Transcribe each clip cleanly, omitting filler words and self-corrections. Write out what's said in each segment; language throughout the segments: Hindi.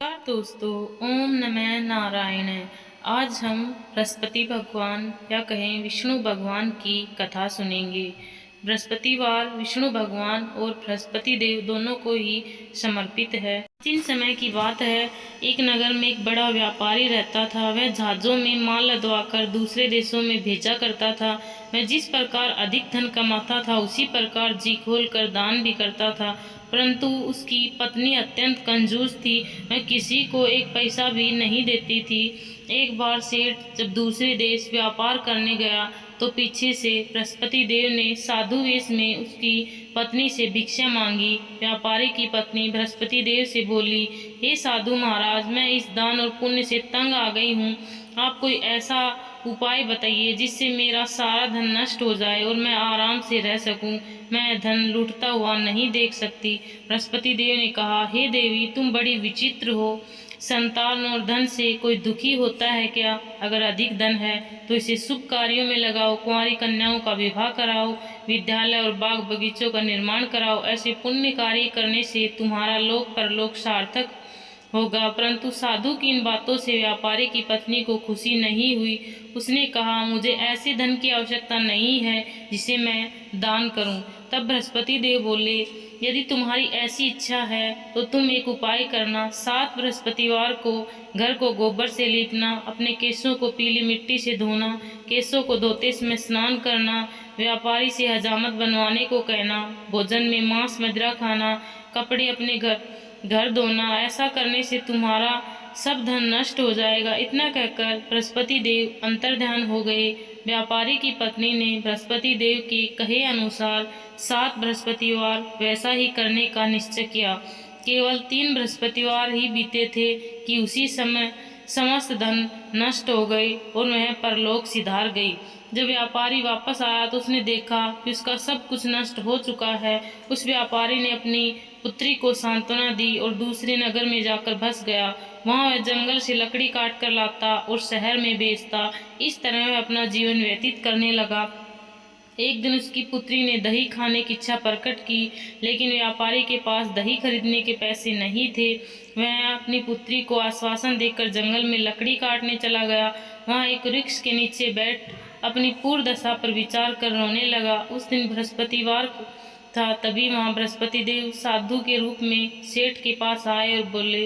नमस्कार दोस्तों, ओम नमः नारायण। आज हम बृहस्पति भगवान या कहें विष्णु भगवान की कथा सुनेंगे। बृहस्पतिवार विष्णु भगवान और बृहस्पति देव दोनों को ही समर्पित है। प्राचीन समय की बात है, एक नगर में एक बड़ा व्यापारी रहता था। वह जहाजों में माल लदवाकर दूसरे देशों में भेजा करता था। वह जिस प्रकार अधिक धन कमाता था उसी प्रकार जी खोल कर दान भी करता था, परंतु उसकी पत्नी अत्यंत कंजूस थी। वह किसी को एक पैसा भी नहीं देती थी। एक बार सेठ जब दूसरे देश व्यापार करने गया तो पीछे से बृहस्पति देव ने साधु वेश में उसकी पत्नी से भिक्षा मांगी। व्यापारी की पत्नी बृहस्पति देव से बोली, हे साधु महाराज, मैं इस दान और पुण्य से तंग आ गई हूँ। आप कोई ऐसा उपाय बताइए जिससे मेरा सारा धन नष्ट हो जाए और मैं आराम से रह सकूं। मैं धन लूटता हुआ नहीं देख सकती। बृहस्पति देव ने कहा, हे देवी, तुम बड़ी विचित्र हो। संतान और धन से कोई दुखी होता है क्या? अगर अधिक धन है तो इसे शुभ कार्यों में लगाओ, कुंवारी कन्याओं का विवाह कराओ, विद्यालय और बाग बगीचों का निर्माण कराओ। ऐसे पुण्य कार्य करने से तुम्हारा लोक परलोक सार्थक होगा। परंतु साधु की इन बातों से व्यापारी की पत्नी को खुशी नहीं हुई। उसने कहा, मुझे ऐसे धन की आवश्यकता नहीं है जिसे मैं दान करूं। तब बृहस्पति देव बोले, यदि तुम्हारी ऐसी इच्छा है तो तुम एक उपाय करना। 7 बृहस्पतिवार को घर को गोबर से लीपना, अपने केशों को पीली मिट्टी से धोना, केशों को धोते समय स्नान करना, व्यापारी से हजामत बनवाने को कहना, भोजन में मांस मदिरा खाना, कपड़े अपने घर धोना। ऐसा करने से तुम्हारा सब धन नष्ट हो जाएगा। इतना कहकर बृहस्पति देव अंतर्ध्यान हो गए। व्यापारी की पत्नी ने बृहस्पति देव के कहे अनुसार 7 बृहस्पतिवार वैसा ही करने का निश्चय किया। केवल 3 बृहस्पतिवार ही बीते थे कि उसी समय समस्त धन नष्ट हो गए और वह परलोक सिधार गई। जब व्यापारी वापस आया तो उसने देखा कि उसका सब कुछ नष्ट हो चुका है। उस व्यापारी ने अपनी पुत्री को सांत्वना दी और दूसरे नगर में जाकर बस गया। वहां वह जंगल से लकड़ी काट कर लाता और शहर में बेचता। इस तरह वह अपना जीवन व्यतीत करने लगा। एक दिन उसकी पुत्री ने दही खाने की इच्छा प्रकट की, लेकिन व्यापारी के पास दही खरीदने के पैसे नहीं थे। वह अपनी पुत्री को आश्वासन देकर जंगल में लकड़ी काटने चला गया। वहां एक वृक्ष के नीचे बैठ अपनी पूर्व दशा पर विचार कर रोने लगा। उस दिन बृहस्पतिवार था। तभी वहां बृहस्पति देव साधु के रूप में सेठ के पास आए और बोले,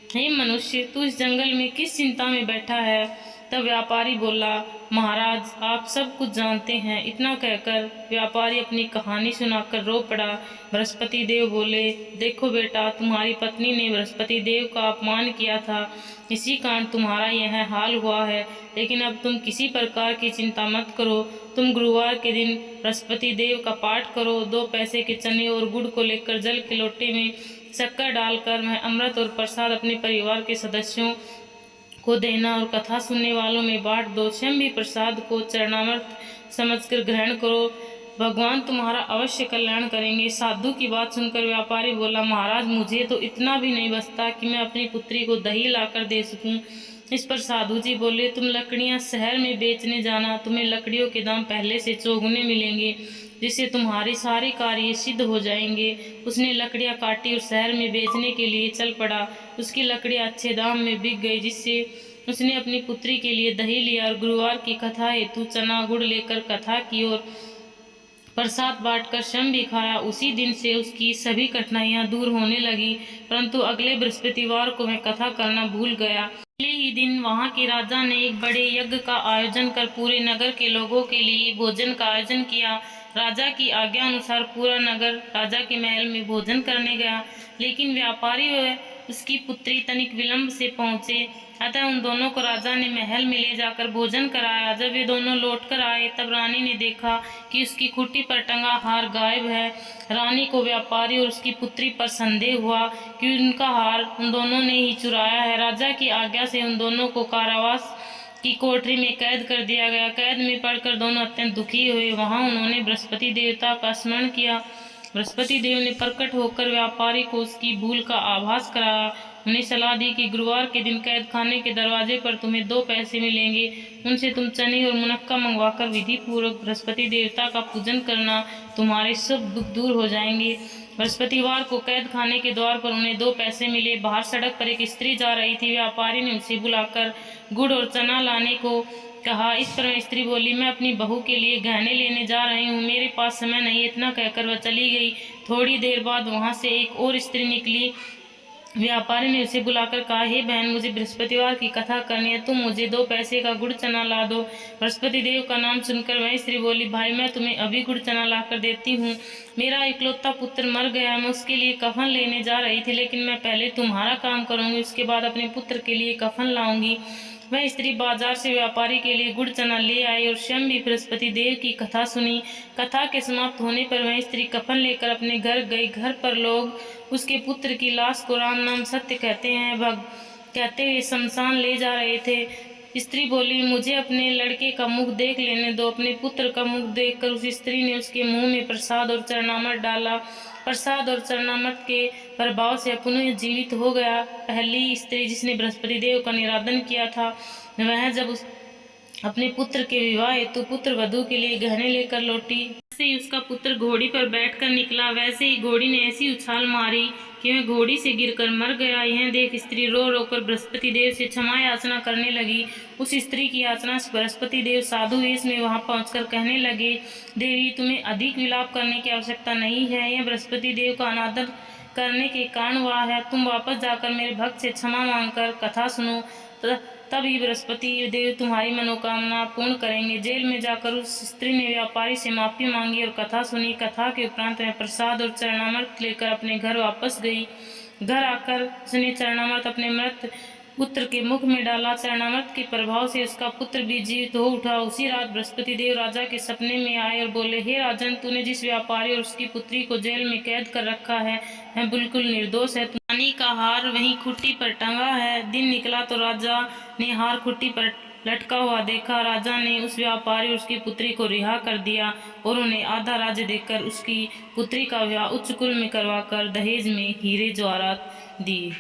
हे मनुष्य, तू इस जंगल में किस चिंता में बैठा है? तब व्यापारी बोला, महाराज, आप सब कुछ जानते हैं। इतना कहकर व्यापारी अपनी कहानी सुनाकर रो पड़ा। बृहस्पति देव बोले, देखो बेटा, तुम्हारी पत्नी ने बृहस्पति देव का अपमान किया था, इसी कारण तुम्हारा यह हाल हुआ है। लेकिन अब तुम किसी प्रकार की चिंता मत करो। तुम गुरुवार के दिन बृहस्पति देव का पाठ करो। 2 पैसे के चने और गुड़ को लेकर जल के लोटे में शक्कर डालकर वह अमृत और प्रसाद अपने परिवार के सदस्यों को देना और कथा सुनने वालों में बांट दो। स्वयं भी प्रसाद को चरणामृत समझकर ग्रहण करो। भगवान तुम्हारा अवश्य कल्याण करेंगे। साधु की बात सुनकर व्यापारी बोला, महाराज, मुझे तो इतना भी नहीं बचता कि मैं अपनी पुत्री को दही लाकर दे सकूं। इस पर साधु जी बोले, तुम लकड़ियां शहर में बेचने जाना, तुम्हें लकड़ियों के दाम पहले से चौगुने मिलेंगे, जिससे तुम्हारे सारे कार्य सिद्ध हो जाएंगे। उसने लकड़ियां काटी और शहर में बेचने के लिए चल पड़ा। उसकी लकड़ियां अच्छे दाम में बिक गई, जिससे उसने अपनी पुत्री के लिए दही लिया और गुरुवार की कथा हेतु चना गुड़ लेकर कथा की और प्रसाद बांटकर स्वयं भी खाया। उसी दिन से उसकी सभी कठिनाइयां दूर होने लगी। परंतु अगले बृहस्पतिवार को वह कथा करना भूल गया। अगले ही दिन वहां के राजा ने एक बड़े यज्ञ का आयोजन कर पूरे नगर के लोगों के लिए भोजन का आयोजन किया। राजा की आज्ञा अनुसार पूरा नगर राजा के महल में भोजन करने गया, लेकिन व्यापारी व उसकी पुत्री तनिक विलंब से पहुंचे। अतः उन दोनों को राजा ने महल में ले जाकर भोजन कराया। जब वे दोनों लौटकर आए तब रानी ने देखा कि उसकी खूंटी पर टंगा हार गायब है। रानी को व्यापारी और उसकी पुत्री पर संदेह हुआ कि उनका हार उन दोनों ने ही चुराया है। राजा की आज्ञा से उन दोनों को कारावास की कोठरी में कैद कर दिया गया। कैद में पड़कर दोनों अत्यंत दुखी हुए। वहां उन्होंने बृहस्पति देवता का स्मरण किया। बृहस्पति देव ने प्रकट होकर व्यापारी को उसकी भूल का आभास कराया। उन्हें सलाह दी कि गुरुवार के दिन कैद खाने के दरवाजे पर तुम्हें 2 पैसे मिलेंगे, उनसे तुम चने और मुनक्का मंगवाकर विधि पूर्वक बृहस्पति देवता का पूजन करना, तुम्हारे सब दुख दूर हो जाएंगे। बृहस्पतिवार को कैद खाने के द्वार पर उन्हें 2 पैसे मिले। बाहर सड़क पर एक स्त्री जा रही थी। व्यापारी ने उसे बुलाकर गुड़ और चना लाने को कहा। इस पर वह स्त्री बोली, मैं अपनी बहू के लिए गहने लेने जा रही हूँ, मेरे पास समय नहीं। इतना कहकर वह चली गई। थोड़ी देर बाद वहाँ से एक और स्त्री निकली। व्यापारी ने उसे बुलाकर कहा, हे बहन, मुझे बृहस्पतिवार की कथा करनी है, तुम मुझे 2 पैसे का गुड़ चना ला दो। बृहस्पति देव का नाम सुनकर वह स्त्री बोली, भाई, मैं तुम्हें अभी गुड़ चना लाकर देती हूँ। मेरा इकलौता पुत्र मर गया, मैं उसके लिए कफन लेने जा रही थी, लेकिन मैं पहले तुम्हारा काम करूँगी, उसके बाद अपने पुत्र के लिए कफन लाऊंगी। वह स्त्री बाजार से व्यापारी के लिए गुड़ चना ले आई और स्वयं भी बृहस्पति देव की कथा सुनी। कथा के समाप्त होने पर वह स्त्री कफन लेकर अपने घर गई। घर पर लोग उसके पुत्र की लाश को राम नाम सत्य कहते हुए शमशान ले जा रहे थे। स्त्री बोली, मुझे अपने लड़के का मुख देख लेने दो। अपने पुत्र का मुख देखकर उस स्त्री ने उसके मुंह में प्रसाद और चरणामृत डाला। प्रसाद और चरणामृत के प्रभाव से पुनः जीवित हो गया। पहली स्त्री जिसने बृहस्पति देव का निरादन किया था, वह जब अपने पुत्र के विवाह हेतु पुत्र वधू के लिए गहने लेकर लौटी, वैसे ही उसका पुत्र घोड़ी पर बैठकर निकला। वैसे ही घोड़ी ने ऐसी उछाल मारी कि वह घोड़ी से गिरकर मर गया। यह देख स्त्री रो रो कर बृहस्पति देव से क्षमा याचना करने लगी। उस स्त्री की याचना से बृहस्पति देव साधु वेश में वहां पहुंचकर कहने लगे, देवी, तुम्हें अधिक विलाप करने की आवश्यकता नहीं है। यह बृहस्पति देव का अनादर करने के कारण हुआ है। तुम वापस जाकर मेरे भक्त से क्षमा मांगकर कथा सुनो, तभी बृहस्पति देव तुम्हारी मनोकामना पूर्ण करेंगे। जेल में जाकर उस स्त्री ने व्यापारी से माफी मांगी और कथा सुनी। कथा के उपरांत वह प्रसाद और चरणामृत लेकर अपने घर वापस गई। घर आकर उसने चरणामृत अपने मृत पुत्र के मुख में डाला। चरणामृत के प्रभाव से उसका पुत्र भी जीवित हो उठा। उसी रात बृहस्पति देव राजा के सपने में आए और बोले, हे राजन, तूने जिस व्यापारी और उसकी पुत्री को जेल में कैद कर रखा है, वह बिल्कुल निर्दोष है। रानी का हार वहीं खुट्टी पर टंगा है। दिन निकला तो राजा ने हार खुट्टी पर लटका हुआ देखा। राजा ने उस व्यापारी और उसकी पुत्री को रिहा कर दिया और उन्हें आधा राज्य देकर उसकी पुत्री का विवाह उच्च कुल में करवाकर दहेज में हीरे जवाहरात दिए।